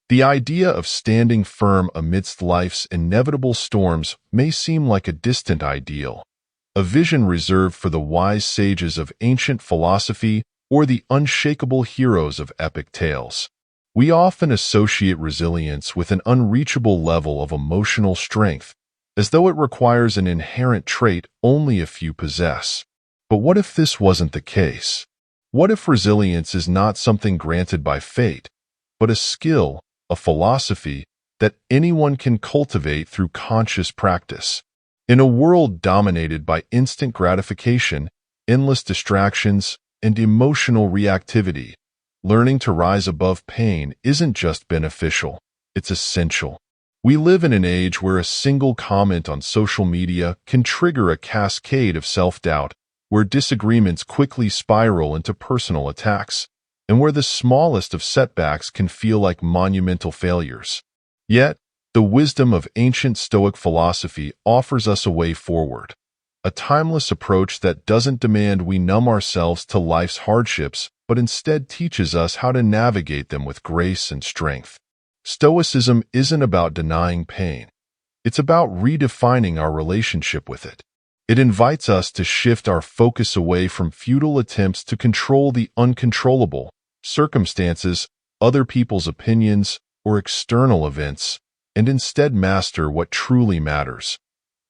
The idea of standing firm amidst life's inevitable storms may seem like a distant ideal, a vision reserved for the wise sages of ancient philosophy or the unshakable heroes of epic tales. We often associate resilience with an unreachable level of emotional strength, as though it requires an inherent trait only a few possess. But what if this wasn't the case? What if resilience is not something granted by fate, but a skill, a philosophy, that anyone can cultivate through conscious practice? In a world dominated by instant gratification, endless distractions, and emotional reactivity, learning to rise above pain isn't just beneficial, it's essential. We live in an age where a single comment on social media can trigger a cascade of self-doubt, where disagreements quickly spiral into personal attacks, and where the smallest of setbacks can feel like monumental failures. Yet, the wisdom of ancient Stoic philosophy offers us a way forward, a timeless approach that doesn't demand we numb ourselves to life's hardships, but instead teaches us how to navigate them with grace and strength. Stoicism isn't about denying pain. It's about redefining our relationship with it. It invites us to shift our focus away from futile attempts to control the uncontrollable, circumstances, other people's opinions, or external events, and instead master what truly matters,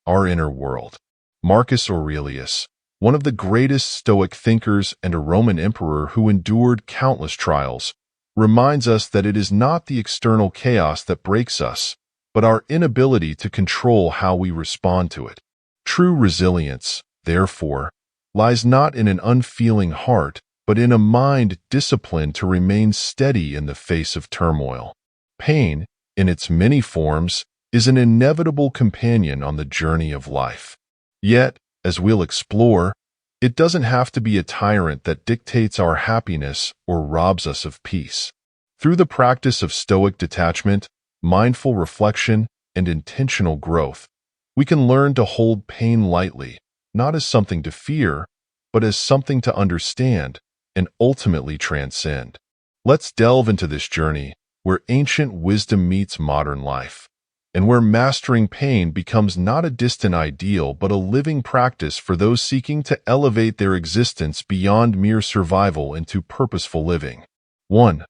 our inner world. Marcus Aurelius, one of the greatest Stoic thinkers and a Roman emperor who endured countless trials, reminds us that it is not the external chaos that breaks us, but our inability to control how we respond to it. True resilience, therefore, lies not in an unfeeling heart, but in a mind disciplined to remain steady in the face of turmoil. Pain, in its many forms, is an inevitable companion on the journey of life. Yet, as we'll explore, it doesn't have to be a tyrant that dictates our happiness or robs us of peace. Through the practice of Stoic detachment, mindful reflection, and intentional growth, we can learn to hold pain lightly, not as something to fear, but as something to understand and ultimately transcend. Let's delve into this journey where ancient wisdom meets modern life, and where mastering pain becomes not a distant ideal but a living practice for those seeking to elevate their existence beyond mere survival into purposeful living. 1.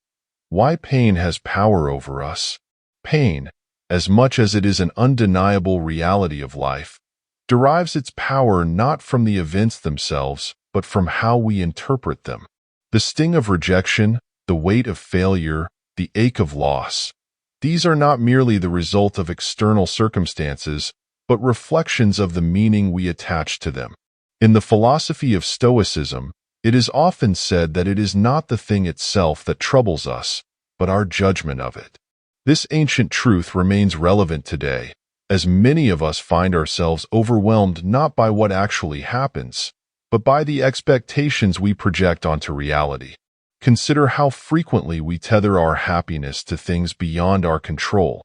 Why pain has power over us. Pain, as much as it is an undeniable reality of life, derives its power not from the events themselves, but from how we interpret them. The sting of rejection, the weight of failure, the ache of loss. These are not merely the result of external circumstances, but reflections of the meaning we attach to them. In the philosophy of Stoicism, it is often said that it is not the thing itself that troubles us, but our judgment of it. This ancient truth remains relevant today, as many of us find ourselves overwhelmed not by what actually happens, but by the expectations we project onto reality. Consider how frequently we tether our happiness to things beyond our control,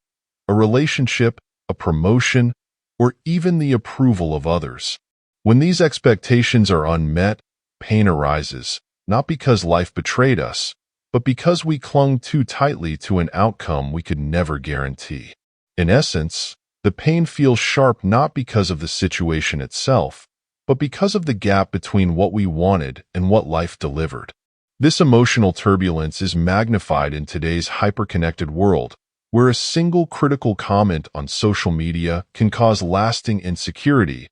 a relationship, a promotion, or even the approval of others. When these expectations are unmet, pain arises, not because life betrayed us, but because we clung too tightly to an outcome we could never guarantee. In essence, the pain feels sharp not because of the situation itself, but because of the gap between what we wanted and what life delivered. This emotional turbulence is magnified in today's hyper-connected world, where a single critical comment on social media can cause lasting insecurity,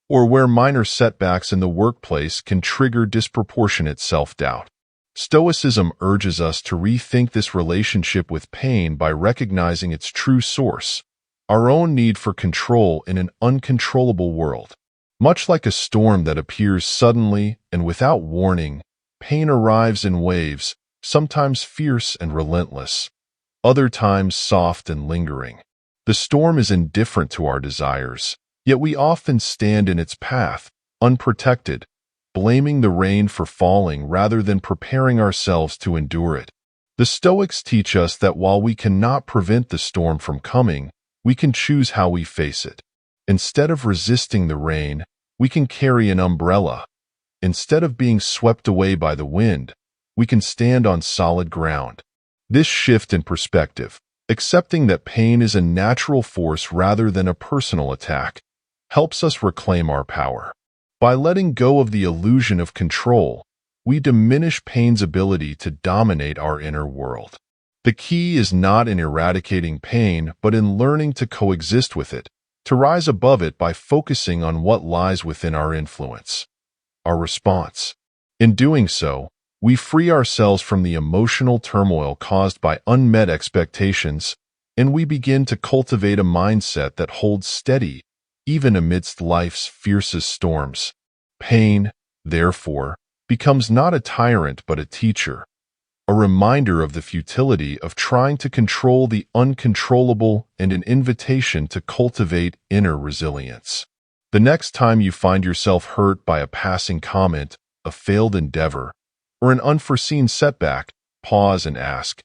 or where minor setbacks in the workplace can trigger disproportionate self-doubt. Stoicism urges us to rethink this relationship with pain by recognizing its true source, our own need for control in an uncontrollable world. Much like a storm that appears suddenly and without warning, pain arrives in waves, sometimes fierce and relentless, other times soft and lingering. The storm is indifferent to our desires, yet we often stand in its path, unprotected, blaming the rain for falling rather than preparing ourselves to endure it. The Stoics teach us that while we cannot prevent the storm from coming, we can choose how we face it. Instead of resisting the rain, we can carry an umbrella. Instead of being swept away by the wind, we can stand on solid ground. This shift in perspective, Accepting that pain is a natural force rather than a personal attack helps us reclaim our power. By letting go of the illusion of control, we diminish pain's ability to dominate our inner world. The key is not in eradicating pain, but in learning to coexist with it, to rise above it by focusing on what lies within our influence, our response. In doing so, we free ourselves from the emotional turmoil caused by unmet expectations, and we begin to cultivate a mindset that holds steady, even amidst life's fiercest storms. Pain, therefore, becomes not a tyrant but a teacher, a reminder of the futility of trying to control the uncontrollable and an invitation to cultivate inner resilience. The next time you find yourself hurt by a passing comment, a failed endeavor, or an unforeseen setback, pause and ask,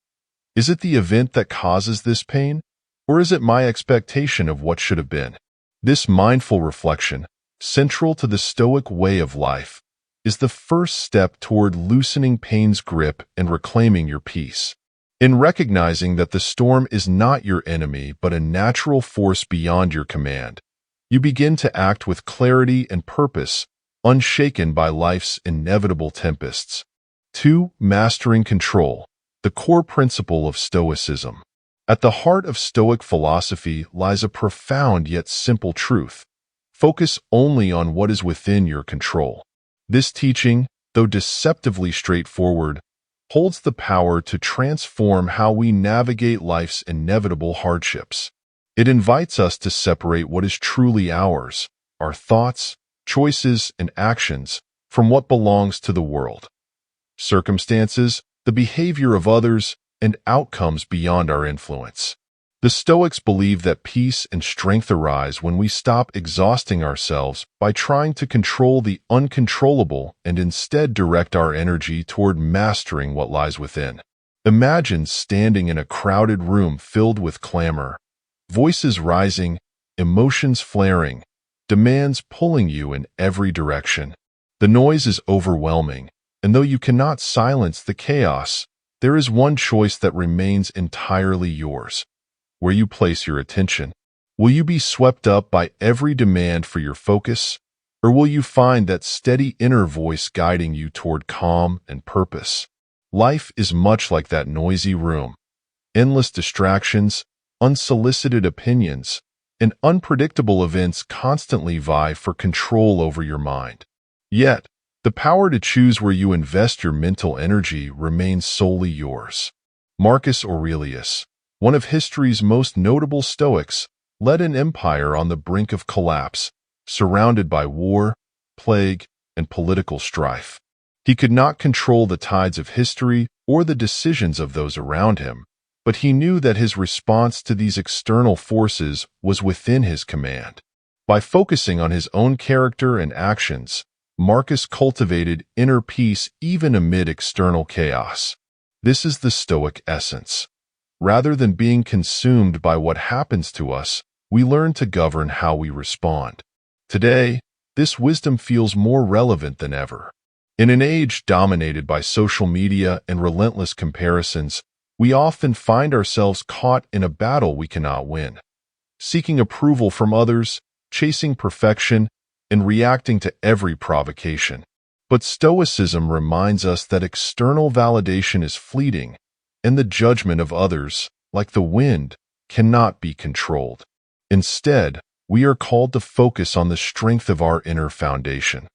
is it the event that causes this pain, or is it my expectation of what should have been? This mindful reflection, central to the Stoic way of life, is the first step toward loosening pain's grip and reclaiming your peace. In recognizing that the storm is not your enemy but a natural force beyond your command, you begin to act with clarity and purpose, unshaken by life's inevitable tempests. 2. Mastering control, the core principle of Stoicism. At the heart of Stoic philosophy lies a profound yet simple truth. Focus only on what is within your control. This teaching, though deceptively straightforward, holds the power to transform how we navigate life's inevitable hardships. It invites us to separate what is truly ours, our thoughts, choices, and actions, from what belongs to the world. Circumstances, the behavior of others, and outcomes beyond our influence. The Stoics believe that peace and strength arise when we stop exhausting ourselves by trying to control the uncontrollable and instead direct our energy toward mastering what lies within. Imagine standing in a crowded room filled with clamor, voices rising, emotions flaring, demands pulling you in every direction. The noise is overwhelming, and though you cannot silence the chaos, there is one choice that remains entirely yours. Where you place your attention. Will you be swept up by every demand for your focus, or will you find that steady inner voice guiding you toward calm and purpose? Life is much like that noisy room. Endless distractions, unsolicited opinions, and unpredictable events constantly vie for control over your mind. Yet, the power to choose where you invest your mental energy remains solely yours. Marcus Aurelius, one of history's most notable Stoics, led an empire on the brink of collapse, surrounded by war, plague, and political strife. He could not control the tides of history or the decisions of those around him, but he knew that his response to these external forces was within his command. By focusing on his own character and actions, Marcus cultivated inner peace even amid external chaos. This is the Stoic essence. Rather than being consumed by what happens to us, we learn to govern how we respond. Today, this wisdom feels more relevant than ever. In an age dominated by social media and relentless comparisons, we often find ourselves caught in a battle we cannot win. Seeking approval from others, chasing perfection, and reacting to every provocation. But Stoicism reminds us that external validation is fleeting, and the judgment of others, like the wind, cannot be controlled. Instead, we are called to focus on the strength of our inner foundation.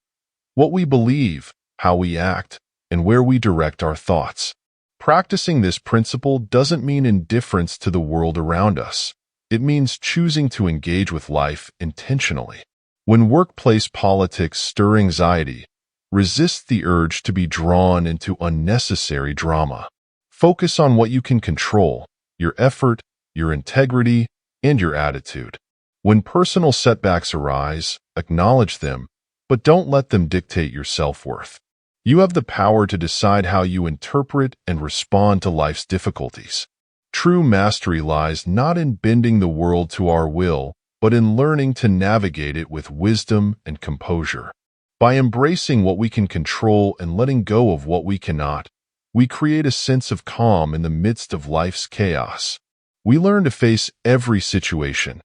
What we believe, how we act, and where we direct our thoughts. Practicing this principle doesn't mean indifference to the world around us. It means choosing to engage with life intentionally. When workplace politics stir anxiety, resist the urge to be drawn into unnecessary drama. Focus on what you can control, your effort, your integrity, and your attitude. When personal setbacks arise, acknowledge them, but don't let them dictate your self-worth. You have the power to decide how you interpret and respond to life's difficulties. True mastery lies not in bending the world to our will, but in learning to navigate it with wisdom and composure. By embracing what we can control and letting go of what we cannot, we create a sense of calm in the midst of life's chaos. We learn to face every situation,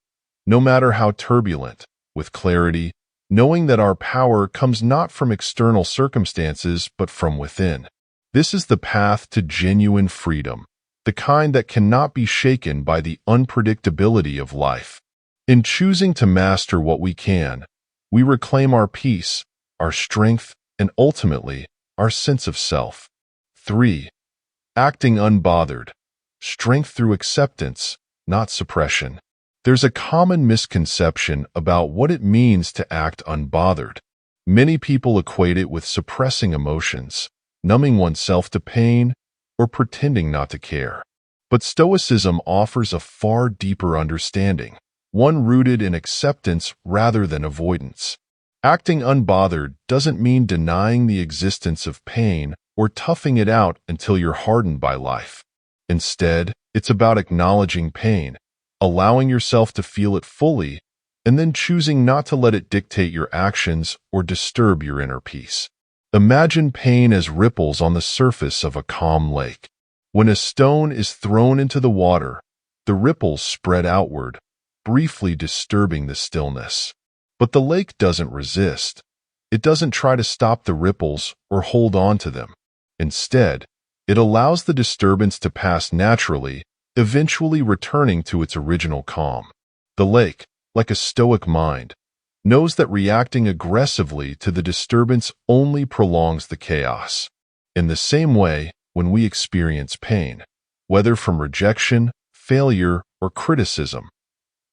no matter how turbulent, with clarity, knowing that our power comes not from external circumstances but from within. This is the path to genuine freedom, the kind that cannot be shaken by the unpredictability of life. In choosing to master what we can, we reclaim our peace, our strength, and ultimately, our sense of self. 3. Acting unbothered. Strength through acceptance, not suppression. There's a common misconception about what it means to act unbothered. Many people equate it with suppressing emotions, numbing oneself to pain, or pretending not to care. But Stoicism offers a far deeper understanding, one rooted in acceptance rather than avoidance. Acting unbothered doesn't mean denying the existence of pain or toughing it out until you're hardened by life. Instead, it's about acknowledging pain, allowing yourself to feel it fully, and then choosing not to let it dictate your actions or disturb your inner peace. Imagine pain as ripples on the surface of a calm lake. When a stone is thrown into the water, the ripples spread outward, briefly disturbing the stillness. But the lake doesn't resist. It doesn't try to stop the ripples or hold on to them. Instead, it allows the disturbance to pass naturally, eventually returning to its original calm. The lake, like a stoic mind, knows that reacting aggressively to the disturbance only prolongs the chaos. In the same way, when we experience pain, whether from rejection, failure, or criticism,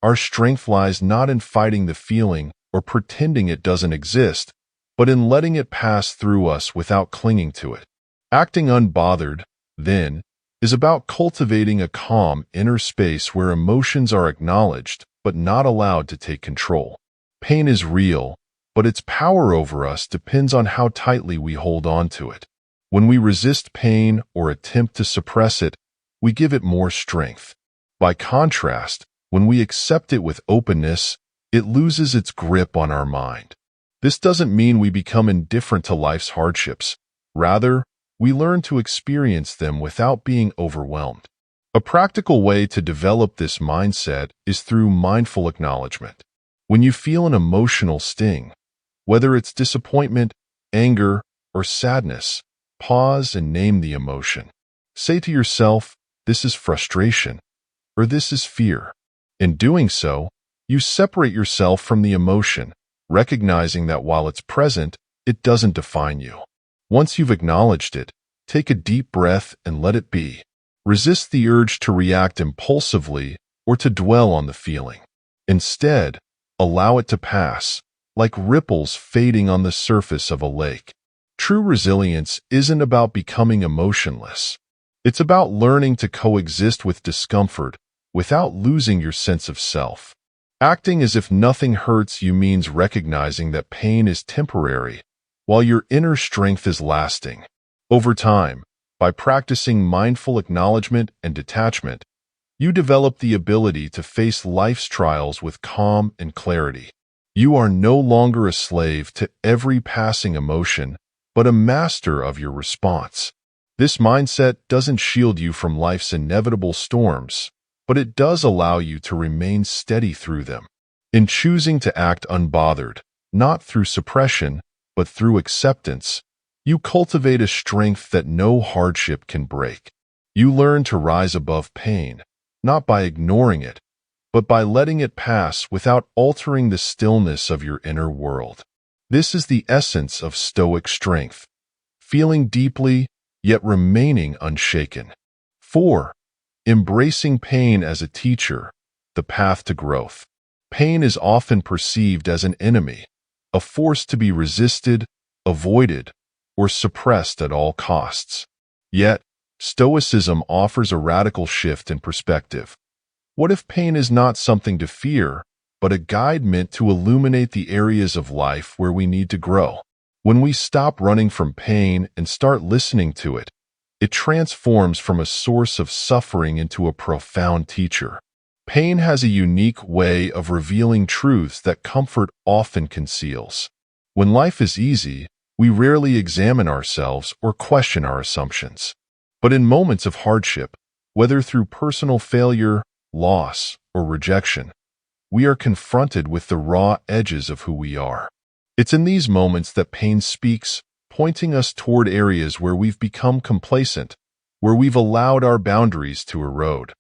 our strength lies not in fighting the feeling or pretending it doesn't exist, but in letting it pass through us without clinging to it. Acting unbothered, then, is about cultivating a calm inner space where emotions are acknowledged but not allowed to take control. Pain is real, but its power over us depends on how tightly we hold on to it. When we resist pain or attempt to suppress it, we give it more strength. By contrast, when we accept it with openness, it loses its grip on our mind. This doesn't mean we become indifferent to life's hardships. Rather, we learn to experience them without being overwhelmed. A practical way to develop this mindset is through mindful acknowledgement. When you feel an emotional sting, whether it's disappointment, anger, or sadness, pause and name the emotion. Say to yourself, "This is frustration," or "This is fear." In doing so, you separate yourself from the emotion, recognizing that while it's present, it doesn't define you. Once you've acknowledged it, take a deep breath and let it be. Resist the urge to react impulsively or to dwell on the feeling. Instead, allow it to pass, like ripples fading on the surface of a lake. True resilience isn't about becoming emotionless. It's about learning to coexist with discomfort without losing your sense of self. Acting as if nothing hurts you means recognizing that pain is temporary, while your inner strength is lasting. Over time, by practicing mindful acknowledgement and detachment, you develop the ability to face life's trials with calm and clarity. You are no longer a slave to every passing emotion, but a master of your response. This mindset doesn't shield you from life's inevitable storms, but it does allow you to remain steady through them. In choosing to act unbothered, not through suppression, but through acceptance, you cultivate a strength that no hardship can break. You learn to rise above pain, not by ignoring it, but by letting it pass without altering the stillness of your inner world. This is the essence of Stoic strength, feeling deeply, yet remaining unshaken. 4. Embracing pain as a teacher, the path to growth. Pain is often perceived as an enemy, a force to be resisted, avoided, or suppressed at all costs. Yet, Stoicism offers a radical shift in perspective. What if pain is not something to fear, but a guide meant to illuminate the areas of life where we need to grow? When we stop running from pain and start listening to it, it transforms from a source of suffering into a profound teacher. Pain has a unique way of revealing truths that comfort often conceals. When life is easy, we rarely examine ourselves or question our assumptions. But in moments of hardship, whether through personal failure, loss, or rejection, we are confronted with the raw edges of who we are. It's in these moments that pain speaks, pointing us toward areas where we've become complacent, where we've allowed our boundaries to erode,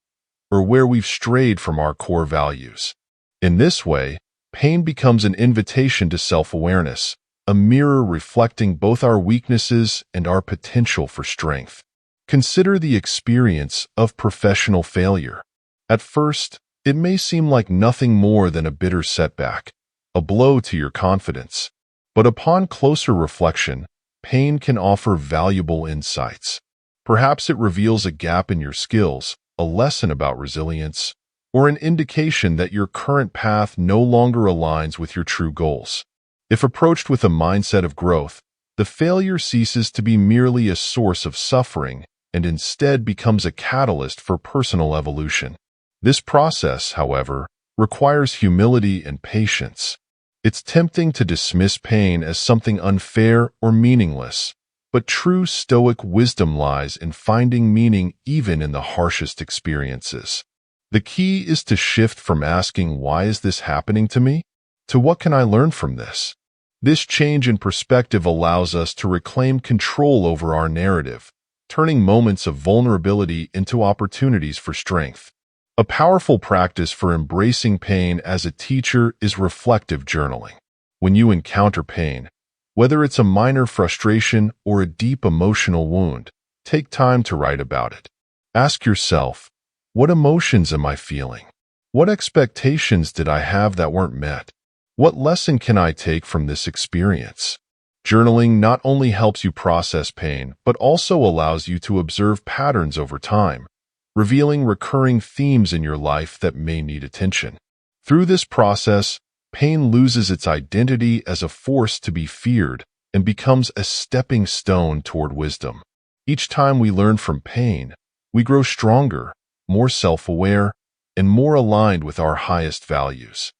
or where we've strayed from our core values. In this way, pain becomes an invitation to self-awareness, a mirror reflecting both our weaknesses and our potential for strength. Consider the experience of professional failure. At first, it may seem like nothing more than a bitter setback, a blow to your confidence. But upon closer reflection, pain can offer valuable insights. Perhaps it reveals a gap in your skills, a lesson about resilience, or an indication that your current path no longer aligns with your true goals. If approached with a mindset of growth, the failure ceases to be merely a source of suffering and instead becomes a catalyst for personal evolution. This process, however, requires humility and patience. It's tempting to dismiss pain as something unfair or meaningless, but true Stoic wisdom lies in finding meaning even in the harshest experiences. The key is to shift from asking, "Why is this happening to me?" to "What can I learn from this?" This change in perspective allows us to reclaim control over our narrative, turning moments of vulnerability into opportunities for strength. A powerful practice for embracing pain as a teacher is reflective journaling. When you encounter pain, whether it's a minor frustration or a deep emotional wound, take time to write about it. Ask yourself, what emotions am I feeling? What expectations did I have that weren't met? What lesson can I take from this experience? Journaling not only helps you process pain, but also allows you to observe patterns over time, revealing recurring themes in your life that may need attention. Through this process, pain loses its identity as a force to be feared and becomes a stepping stone toward wisdom. Each time we learn from pain, we grow stronger, more self-aware, and more aligned with our highest values.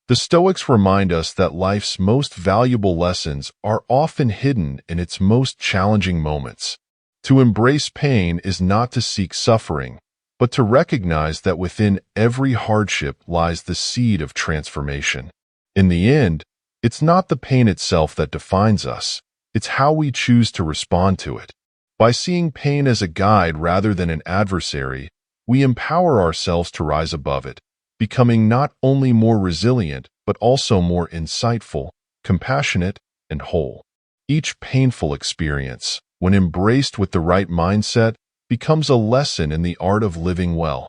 The Stoics remind us that life's most valuable lessons are often hidden in its most challenging moments. To embrace pain is not to seek suffering, but to recognize that within every hardship lies the seed of transformation. In the end, it's not the pain itself that defines us, it's how we choose to respond to it. By seeing pain as a guide rather than an adversary, we empower ourselves to rise above it, becoming not only more resilient, but also more insightful, compassionate, and whole. Each painful experience, when embraced with the right mindset, becomes a lesson in the art of living well,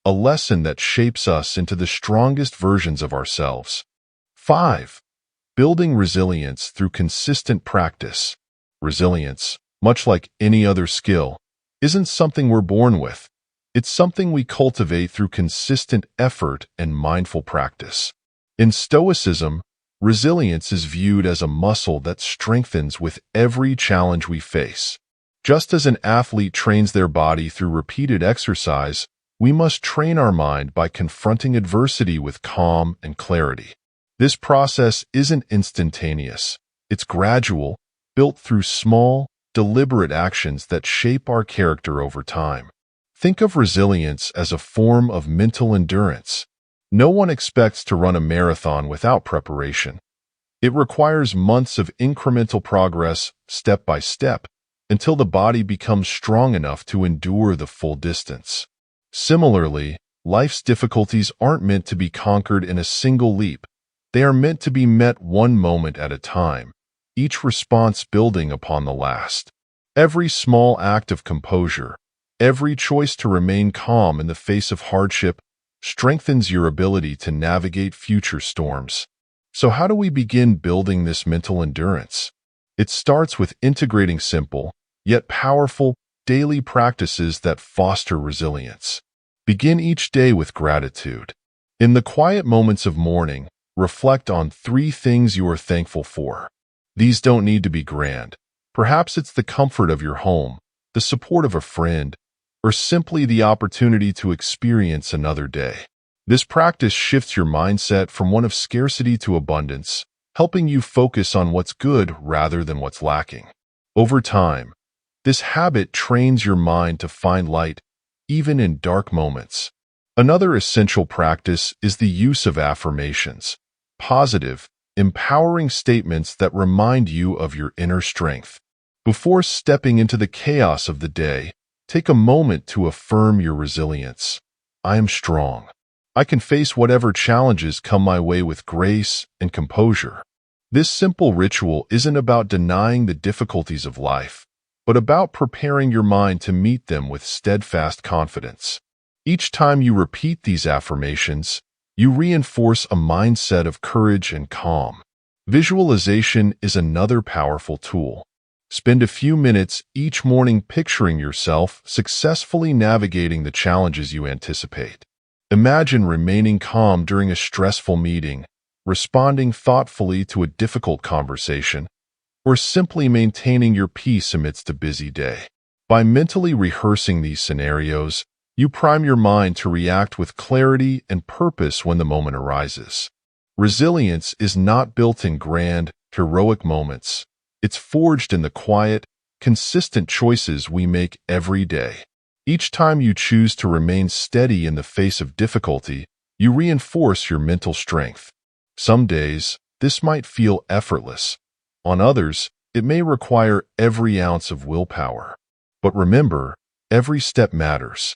a lesson that shapes us into the strongest versions of ourselves. 5. Building resilience through consistent practice. Resilience, much like any other skill, isn't something we're born with. It's something we cultivate through consistent effort and mindful practice. In Stoicism, resilience is viewed as a muscle that strengthens with every challenge we face. Just as an athlete trains their body through repeated exercise, we must train our mind by confronting adversity with calm and clarity. This process isn't instantaneous. It's gradual, built through small, deliberate actions that shape our character over time. Think of resilience as a form of mental endurance. No one expects to run a marathon without preparation. It requires months of incremental progress, step by step, until the body becomes strong enough to endure the full distance. Similarly, life's difficulties aren't meant to be conquered in a single leap. They are meant to be met one moment at a time, each response building upon the last. Every small act of composure, every choice to remain calm in the face of hardship, strengthens your ability to navigate future storms. So how do we begin building this mental endurance? It starts with integrating simple, yet powerful, daily practices that foster resilience. Begin each day with gratitude. In the quiet moments of morning, reflect on 3 things you are thankful for. These don't need to be grand. Perhaps it's the comfort of your home, the support of a friend, or simply the opportunity to experience another day. This practice shifts your mindset from one of scarcity to abundance, helping you focus on what's good rather than what's lacking. Over time, this habit trains your mind to find light, even in dark moments. Another essential practice is the use of affirmations, positive, empowering statements that remind you of your inner strength. Before stepping into the chaos of the day, take a moment to affirm your resilience. I am strong. I can face whatever challenges come my way with grace and composure. This simple ritual isn't about denying the difficulties of life, but about preparing your mind to meet them with steadfast confidence. Each time you repeat these affirmations, you reinforce a mindset of courage and calm. Visualization is another powerful tool. Spend a few minutes each morning picturing yourself successfully navigating the challenges you anticipate. Imagine remaining calm during a stressful meeting, responding thoughtfully to a difficult conversation, or simply maintaining your peace amidst a busy day. By mentally rehearsing these scenarios, you prime your mind to react with clarity and purpose when the moment arises. Resilience is not built in grand, heroic moments. It's forged in the quiet, consistent choices we make every day. Each time you choose to remain steady in the face of difficulty, you reinforce your mental strength. Some days, this might feel effortless. On others, it may require every ounce of willpower. But remember, every step matters.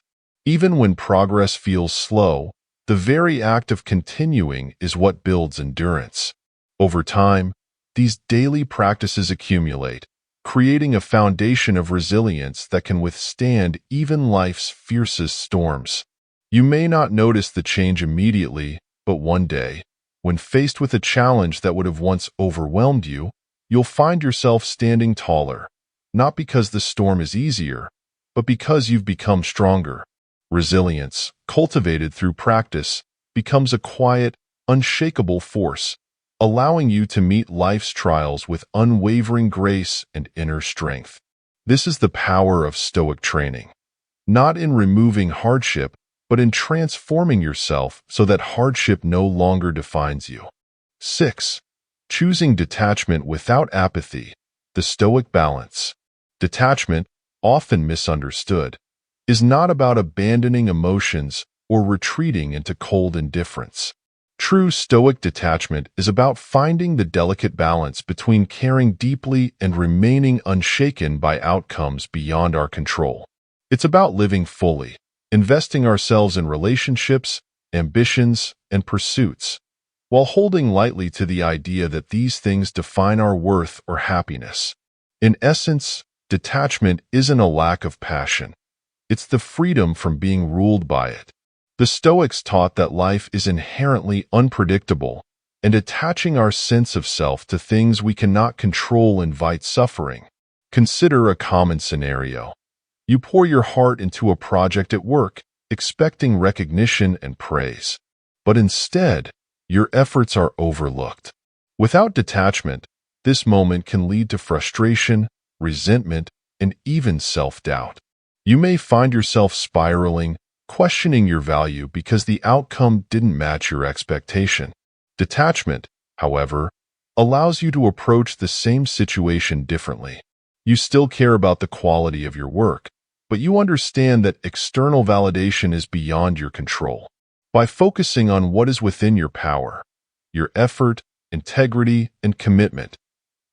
Even when progress feels slow, the very act of continuing is what builds endurance. Over time, these daily practices accumulate, creating a foundation of resilience that can withstand even life's fiercest storms. You may not notice the change immediately, but one day, when faced with a challenge that would have once overwhelmed you, you'll find yourself standing taller, not because the storm is easier, but because you've become stronger. Resilience, cultivated through practice, becomes a quiet, unshakable force, allowing you to meet life's trials with unwavering grace and inner strength. This is the power of Stoic training, not in removing hardship, but in transforming yourself so that hardship no longer defines you. 6. Choosing detachment without apathy, the Stoic balance. Detachment, often misunderstood, is not about abandoning emotions or retreating into cold indifference. True Stoic detachment is about finding the delicate balance between caring deeply and remaining unshaken by outcomes beyond our control. It's about living fully, investing ourselves in relationships, ambitions, and pursuits, while holding lightly to the idea that these things define our worth or happiness. In essence, detachment isn't a lack of passion. It's the freedom from being ruled by it. The Stoics taught that life is inherently unpredictable, and attaching our sense of self to things we cannot control invites suffering. Consider a common scenario. You pour your heart into a project at work, expecting recognition and praise. But instead, your efforts are overlooked. Without detachment, this moment can lead to frustration, resentment, and even self-doubt. You may find yourself spiraling, questioning your value because the outcome didn't match your expectation. Detachment, however, allows you to approach the same situation differently. You still care about the quality of your work, but you understand that external validation is beyond your control. By focusing on what is within your power, your effort, integrity, and commitment,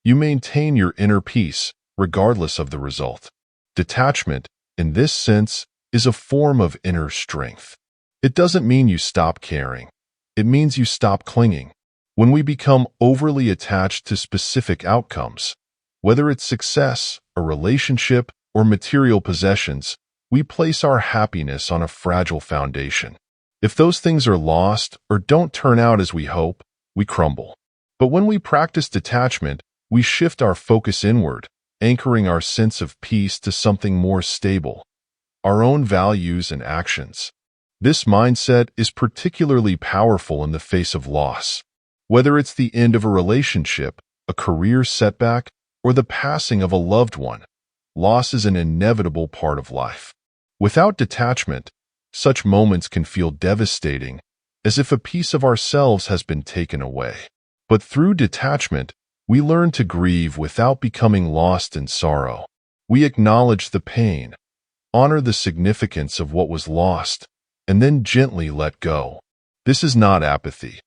you maintain your inner peace, regardless of the result. Detachment, in this sense, is a form of inner strength. It doesn't mean you stop caring. It means you stop clinging. When we become overly attached to specific outcomes, whether it's success, a relationship, or material possessions, we place our happiness on a fragile foundation. If those things are lost or don't turn out as we hope, we crumble. But when we practice detachment, we shift our focus inward, anchoring our sense of peace to something more stable, our own values and actions. This mindset is particularly powerful in the face of loss. Whether it's the end of a relationship, a career setback, or the passing of a loved one, loss is an inevitable part of life. Without detachment, such moments can feel devastating, as if a piece of ourselves has been taken away. But through detachment, we learn to grieve without becoming lost in sorrow. We acknowledge the pain, honor the significance of what was lost, and then gently let go. This is not apathy.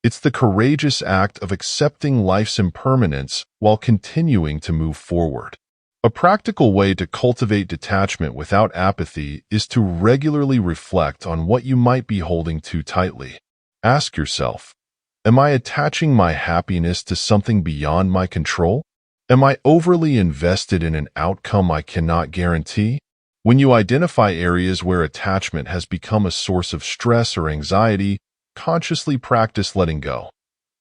It's the courageous act of accepting life's impermanence while continuing to move forward. A practical way to cultivate detachment without apathy is to regularly reflect on what you might be holding too tightly. Ask yourself, am I attaching my happiness to something beyond my control? Am I overly invested in an outcome I cannot guarantee? When you identify areas where attachment has become a source of stress or anxiety, consciously practice letting go,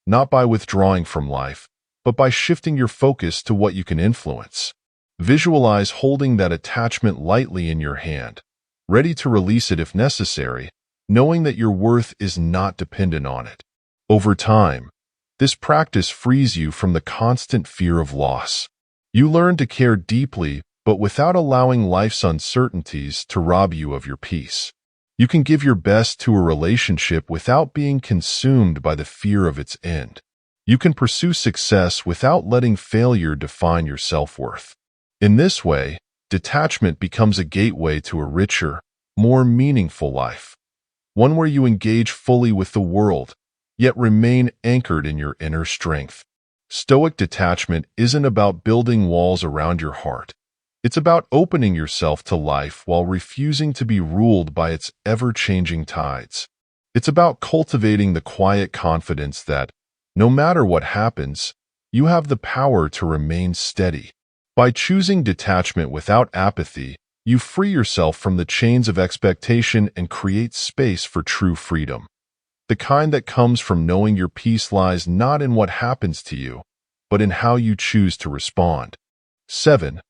not by withdrawing from life, but by shifting your focus to what you can influence. Visualize holding that attachment lightly in your hand, ready to release it if necessary, knowing that your worth is not dependent on it. Over time, this practice frees you from the constant fear of loss. You learn to care deeply, but without allowing life's uncertainties to rob you of your peace. You can give your best to a relationship without being consumed by the fear of its end. You can pursue success without letting failure define your self-worth. In this way, detachment becomes a gateway to a richer, more meaningful life, one where you engage fully with the world, yet remain anchored in your inner strength. Stoic detachment isn't about building walls around your heart. It's about opening yourself to life while refusing to be ruled by its ever-changing tides. It's about cultivating the quiet confidence that, no matter what happens, you have the power to remain steady. By choosing detachment without apathy, you free yourself from the chains of expectation and create space for true freedom. The kind that comes from knowing your peace lies not in what happens to you, but in how you choose to respond. 7.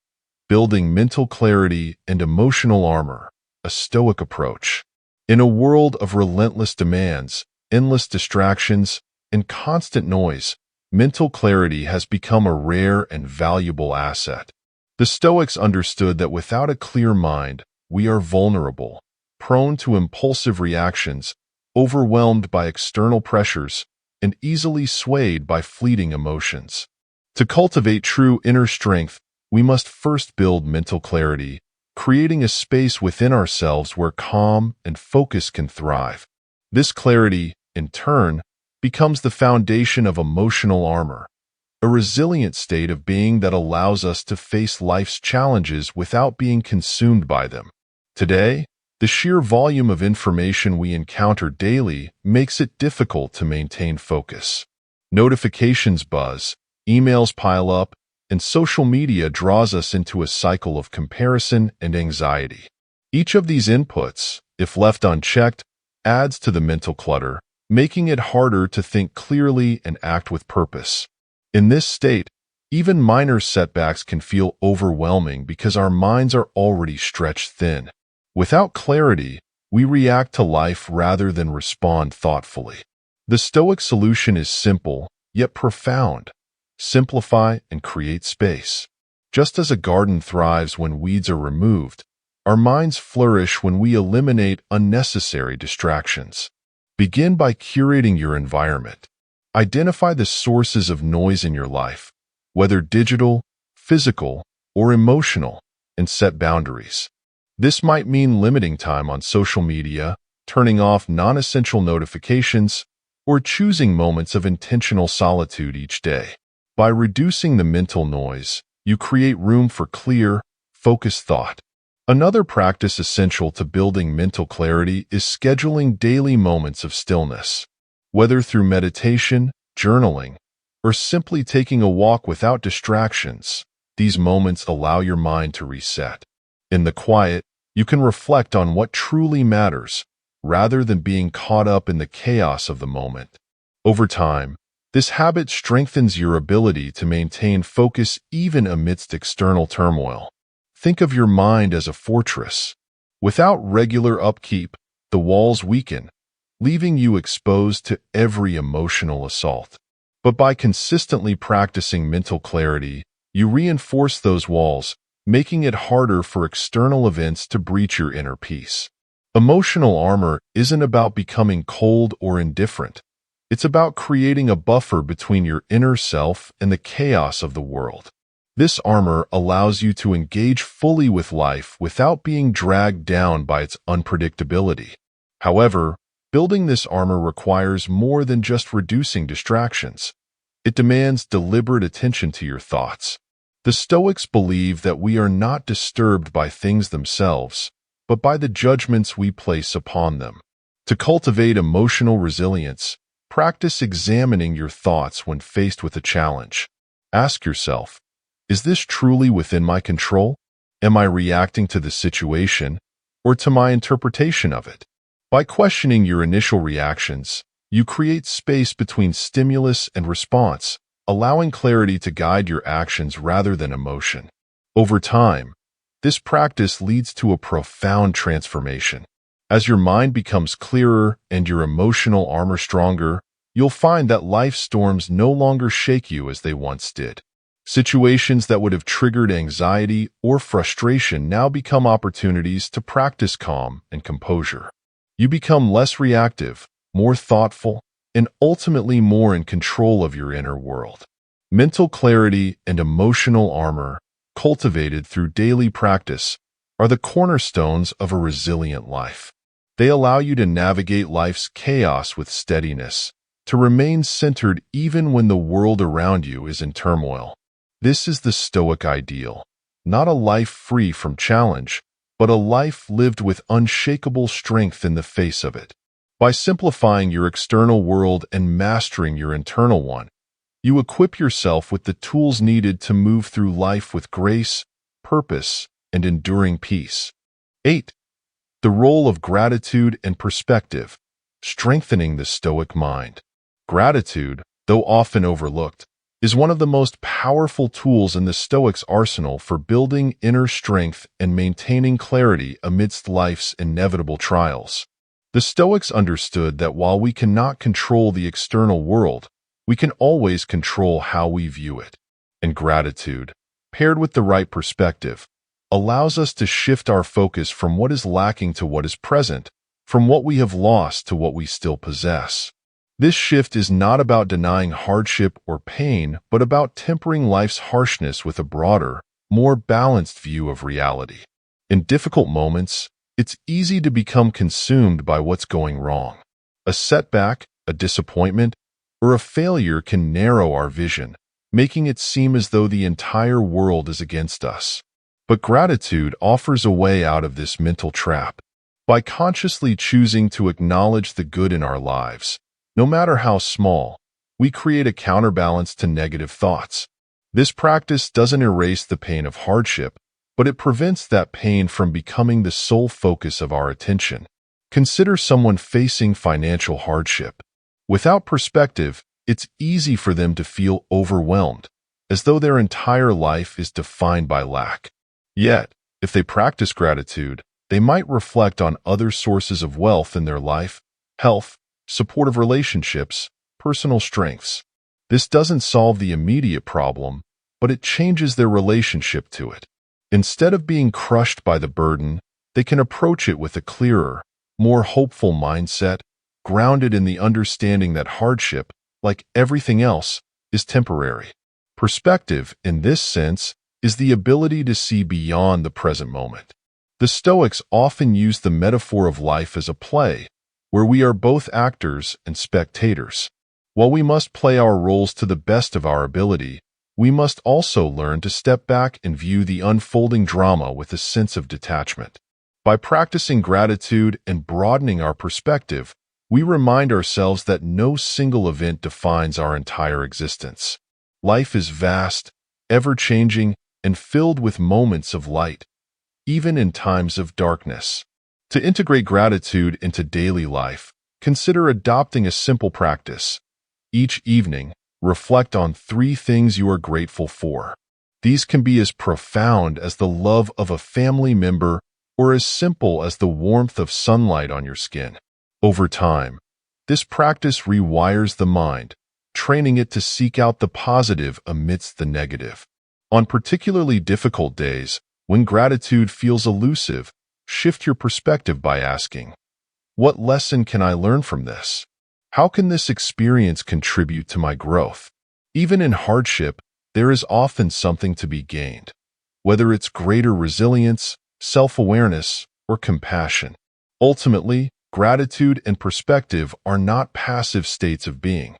Building mental clarity and emotional armor, a Stoic approach. In a world of relentless demands, endless distractions, and constant noise, mental clarity has become a rare and valuable asset. The Stoics understood that without a clear mind, we are vulnerable, prone to impulsive reactions, overwhelmed by external pressures, and easily swayed by fleeting emotions. To cultivate true inner strength, we must first build mental clarity, creating a space within ourselves where calm and focus can thrive. This clarity, in turn, becomes the foundation of emotional armor, a resilient state of being that allows us to face life's challenges without being consumed by them. Today, the sheer volume of information we encounter daily makes it difficult to maintain focus. Notifications buzz, emails pile up, and social media draws us into a cycle of comparison and anxiety. Each of these inputs, if left unchecked, adds to the mental clutter, making it harder to think clearly and act with purpose. In this state, even minor setbacks can feel overwhelming because our minds are already stretched thin. Without clarity, we react to life rather than respond thoughtfully. The Stoic solution is simple, yet profound. Simplify and create space. Just as a garden thrives when weeds are removed, our minds flourish when we eliminate unnecessary distractions. Begin by curating your environment. Identify the sources of noise in your life, whether digital, physical, or emotional, and set boundaries. This might mean limiting time on social media, turning off non-essential notifications, or choosing moments of intentional solitude each day. By reducing the mental noise, you create room for clear, focused thought. Another practice essential to building mental clarity is scheduling daily moments of stillness. Whether through meditation, journaling, or simply taking a walk without distractions, these moments allow your mind to reset. In the quiet, you can reflect on what truly matters, rather than being caught up in the chaos of the moment. Over time, this habit strengthens your ability to maintain focus even amidst external turmoil. Think of your mind as a fortress. Without regular upkeep, the walls weaken, leaving you exposed to every emotional assault. But by consistently practicing mental clarity, you reinforce those walls, making it harder for external events to breach your inner peace. Emotional armor isn't about becoming cold or indifferent. It's about creating a buffer between your inner self and the chaos of the world. This armor allows you to engage fully with life without being dragged down by its unpredictability. However, building this armor requires more than just reducing distractions. It demands deliberate attention to your thoughts. The Stoics believe that we are not disturbed by things themselves, but by the judgments we place upon them. To cultivate emotional resilience, practice examining your thoughts when faced with a challenge. Ask yourself, is this truly within my control? Am I reacting to the situation or to my interpretation of it? By questioning your initial reactions, you create space between stimulus and response, allowing clarity to guide your actions rather than emotion. Over time, this practice leads to a profound transformation. As your mind becomes clearer and your emotional armor stronger, you'll find that life's storms no longer shake you as they once did. Situations that would have triggered anxiety or frustration now become opportunities to practice calm and composure. You become less reactive, more thoughtful, and ultimately more in control of your inner world. Mental clarity and emotional armor, cultivated through daily practice, are the cornerstones of a resilient life. They allow you to navigate life's chaos with steadiness, to remain centered even when the world around you is in turmoil. This is the Stoic ideal, not a life free from challenge, but a life lived with unshakable strength in the face of it. By simplifying your external world and mastering your internal one, you equip yourself with the tools needed to move through life with grace, purpose, and enduring peace. 8. The role of gratitude and perspective, strengthening the Stoic mind. Gratitude, though often overlooked, is one of the most powerful tools in the Stoics' arsenal for building inner strength and maintaining clarity amidst life's inevitable trials. The Stoics understood that while we cannot control the external world, we can always control how we view it. And gratitude, paired with the right perspective, allows us to shift our focus from what is lacking to what is present, from what we have lost to what we still possess. This shift is not about denying hardship or pain, but about tempering life's harshness with a broader, more balanced view of reality. In difficult moments, it's easy to become consumed by what's going wrong. A setback, a disappointment, or a failure can narrow our vision, making it seem as though the entire world is against us. But gratitude offers a way out of this mental trap. By consciously choosing to acknowledge the good in our lives, no matter how small, we create a counterbalance to negative thoughts. This practice doesn't erase the pain of hardship, but it prevents that pain from becoming the sole focus of our attention. Consider someone facing financial hardship. Without perspective, it's easy for them to feel overwhelmed, as though their entire life is defined by lack. Yet, if they practice gratitude, they might reflect on other sources of wealth in their life, health, supportive relationships, personal strengths. This doesn't solve the immediate problem, but it changes their relationship to it. Instead of being crushed by the burden, they can approach it with a clearer, more hopeful mindset, grounded in the understanding that hardship, like everything else, is temporary. Perspective, in this sense, is the ability to see beyond the present moment. The Stoics often use the metaphor of life as a play, where we are both actors and spectators. While we must play our roles to the best of our ability, we must also learn to step back and view the unfolding drama with a sense of detachment. By practicing gratitude and broadening our perspective, we remind ourselves that no single event defines our entire existence. Life is vast, ever-changing, and filled with moments of light, even in times of darkness. To integrate gratitude into daily life, consider adopting a simple practice. Each evening, reflect on 3 things you are grateful for. These can be as profound as the love of a family member or as simple as the warmth of sunlight on your skin. Over time, this practice rewires the mind, training it to seek out the positive amidst the negative. On particularly difficult days, when gratitude feels elusive, shift your perspective by asking, what lesson can I learn from this? How can this experience contribute to my growth? Even in hardship, there is often something to be gained, whether it's greater resilience, self-awareness, or compassion. Ultimately, gratitude, and perspective are not passive states of being.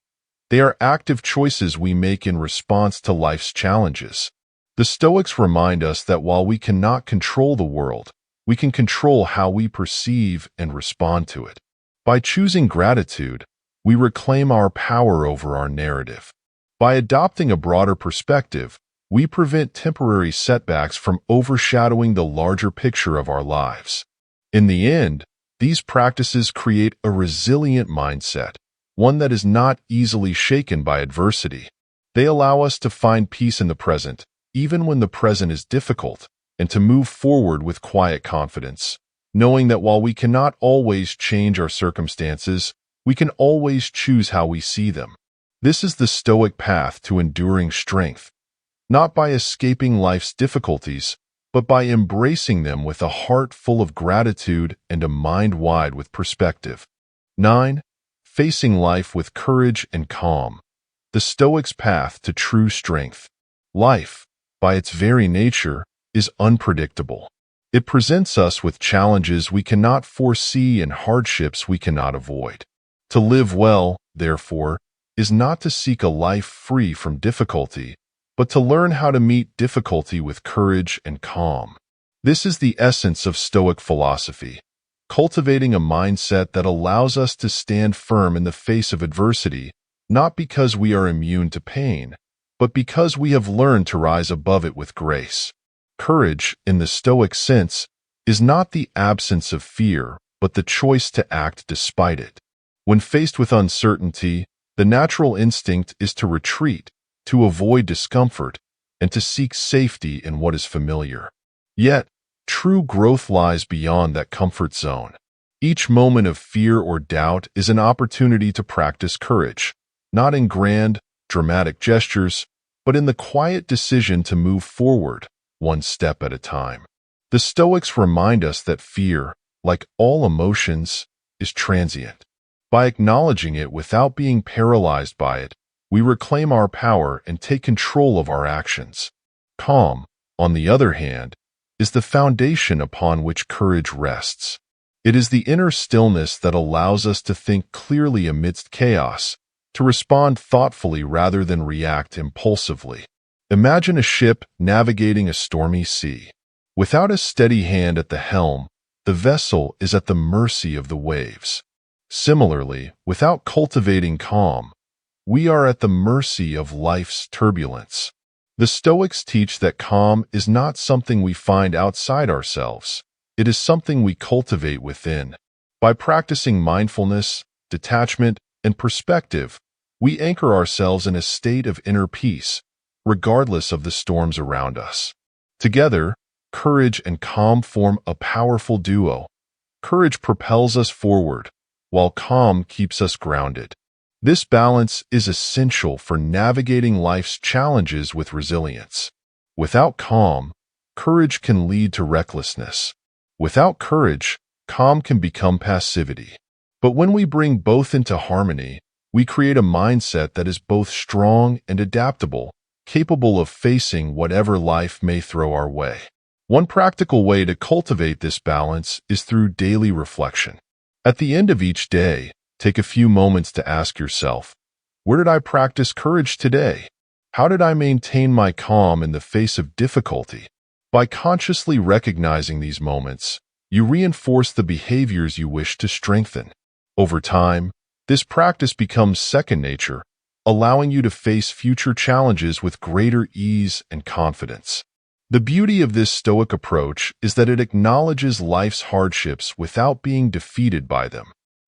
They are active choices we make in response to life's challenges. The Stoics remind us that while we cannot control the world, we can control how we perceive and respond to it. By choosing gratitude, we reclaim our power over our narrative. By adopting a broader perspective, we prevent temporary setbacks from overshadowing the larger picture of our lives. In the end, these practices create a resilient mindset, one that is not easily shaken by adversity. They allow us to find peace in the present, even when the present is difficult, and to move forward with quiet confidence, knowing that while we cannot always change our circumstances, we can always choose how we see them. This is the Stoic path to enduring strength, not by escaping life's difficulties, but by embracing them with a heart full of gratitude and a mind wide with perspective. 9. Facing life with courage and calm. The Stoic's path to true strength. Life, by its very nature, is unpredictable. It presents us with challenges we cannot foresee and hardships we cannot avoid. To live well, therefore, is not to seek a life free from difficulty, but to learn how to meet difficulty with courage and calm. This is the essence of Stoic philosophy, cultivating a mindset that allows us to stand firm in the face of adversity, not because we are immune to pain, but because we have learned to rise above it with grace. Courage, in the Stoic sense, is not the absence of fear, but the choice to act despite it. When faced with uncertainty, the natural instinct is to retreat, to avoid discomfort, and to seek safety in what is familiar. Yet, true growth lies beyond that comfort zone. Each moment of fear or doubt is an opportunity to practice courage, not in grand, dramatic gestures, but in the quiet decision to move forward, one step at a time. The Stoics remind us that fear, like all emotions, is transient. By acknowledging it without being paralyzed by it, we reclaim our power and take control of our actions. Calm, on the other hand, is the foundation upon which courage rests. It is the inner stillness that allows us to think clearly amidst chaos, to respond thoughtfully rather than react impulsively. Imagine a ship navigating a stormy sea. Without a steady hand at the helm, the vessel is at the mercy of the waves. Similarly, without cultivating calm, we are at the mercy of life's turbulence. The Stoics teach that calm is not something we find outside ourselves. It is something we cultivate within. By practicing mindfulness, detachment, and perspective, we anchor ourselves in a state of inner peace, regardless of the storms around us. Together, courage and calm form a powerful duo. Courage propels us forward, while calm keeps us grounded. This balance is essential for navigating life's challenges with resilience. Without calm, courage can lead to recklessness. Without courage, calm can become passivity. But when we bring both into harmony, we create a mindset that is both strong and adaptable, capable of facing whatever life may throw our way. One practical way to cultivate this balance is through daily reflection. At the end of each day, take a few moments to ask yourself, where did I practice courage today? How did I maintain my calm in the face of difficulty? By consciously recognizing these moments, you reinforce the behaviors you wish to strengthen. Over time, this practice becomes second nature, allowing you to face future challenges with greater ease and confidence. The beauty of this Stoic approach is that it acknowledges life's hardships without being defeated by them.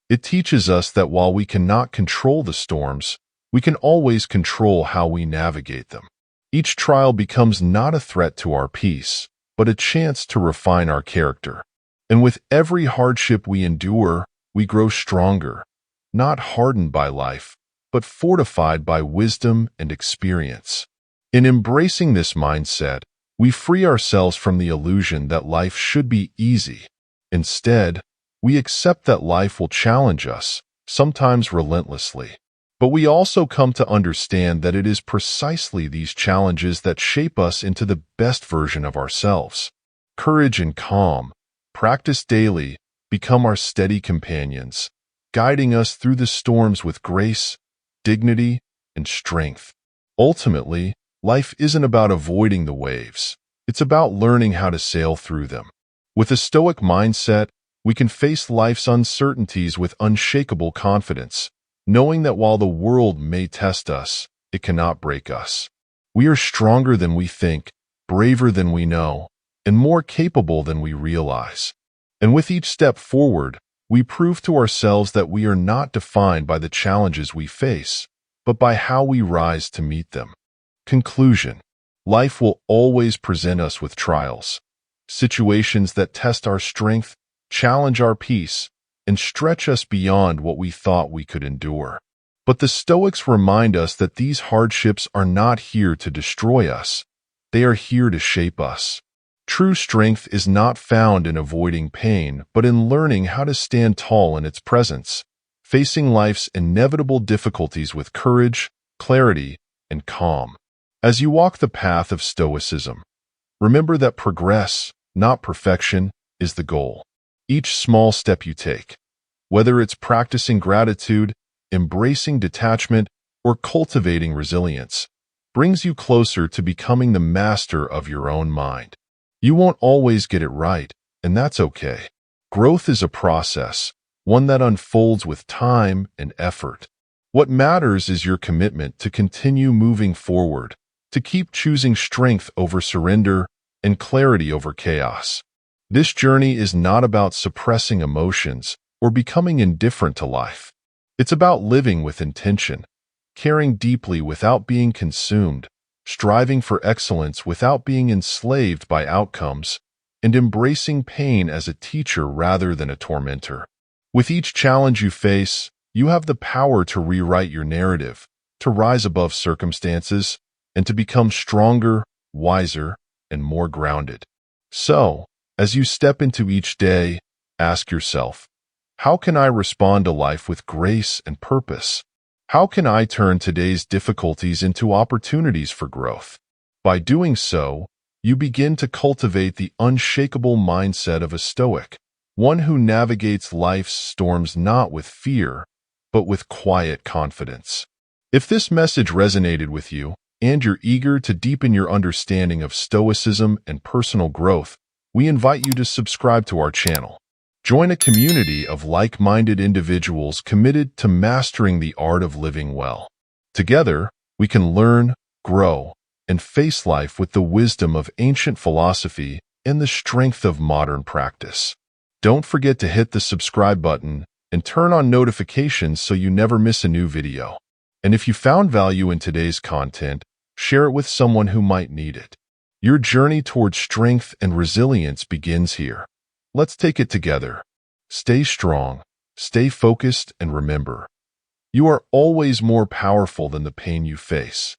It teaches us that while we cannot control the storms, we can always control how we navigate them. Each trial becomes not a threat to our peace, but a chance to refine our character. And with every hardship we endure, we grow stronger, not hardened by life, but fortified by wisdom and experience. In embracing this mindset, we free ourselves from the illusion that life should be easy. Instead, we accept that life will challenge us, sometimes relentlessly. But we also come to understand that it is precisely these challenges that shape us into the best version of ourselves. Courage and calm, practiced daily, become our steady companions, guiding us through the storms with grace, dignity, and strength. Ultimately, life isn't about avoiding the waves. It's about learning how to sail through them. With a Stoic mindset, we can face life's uncertainties with unshakable confidence, knowing that while the world may test us, it cannot break us. We are stronger than we think, braver than we know, and more capable than we realize. And with each step forward, we prove to ourselves that we are not defined by the challenges we face, but by how we rise to meet them. Conclusion: life will always present us with trials, situations that test our strength, challenge our peace, and stretch us beyond what we thought we could endure. But the Stoics remind us that these hardships are not here to destroy us. They are here to shape us. True strength is not found in avoiding pain, but in learning how to stand tall in its presence, facing life's inevitable difficulties with courage, clarity, and calm. As you walk the path of Stoicism, remember that progress, not perfection, is the goal. Each small step you take, whether it's practicing gratitude, embracing detachment, or cultivating resilience, brings you closer to becoming the master of your own mind. You won't always get it right, and that's okay. Growth is a process, one that unfolds with time and effort. What matters is your commitment to continue moving forward, to keep choosing strength over surrender and clarity over chaos. This journey is not about suppressing emotions or becoming indifferent to life. It's about living with intention, caring deeply without being consumed, striving for excellence without being enslaved by outcomes, and embracing pain as a teacher rather than a tormentor. With each challenge you face, you have the power to rewrite your narrative, to rise above circumstances, and to become stronger, wiser, and more grounded. So, as you step into each day, ask yourself, how can I respond to life with grace and purpose? How can I turn today's difficulties into opportunities for growth? By doing so, you begin to cultivate the unshakable mindset of a Stoic, one who navigates life's storms not with fear, but with quiet confidence. If this message resonated with you, and you're eager to deepen your understanding of Stoicism and personal growth, we invite you to subscribe to our channel. Join a community of like-minded individuals committed to mastering the art of living well. Together, we can learn, grow, and face life with the wisdom of ancient philosophy and the strength of modern practice. Don't forget to hit the subscribe button and turn on notifications so you never miss a new video. And if you found value in today's content, share it with someone who might need it. Your journey towards strength and resilience begins here. Let's take it together. Stay strong, stay focused, and remember, you are always more powerful than the pain you face.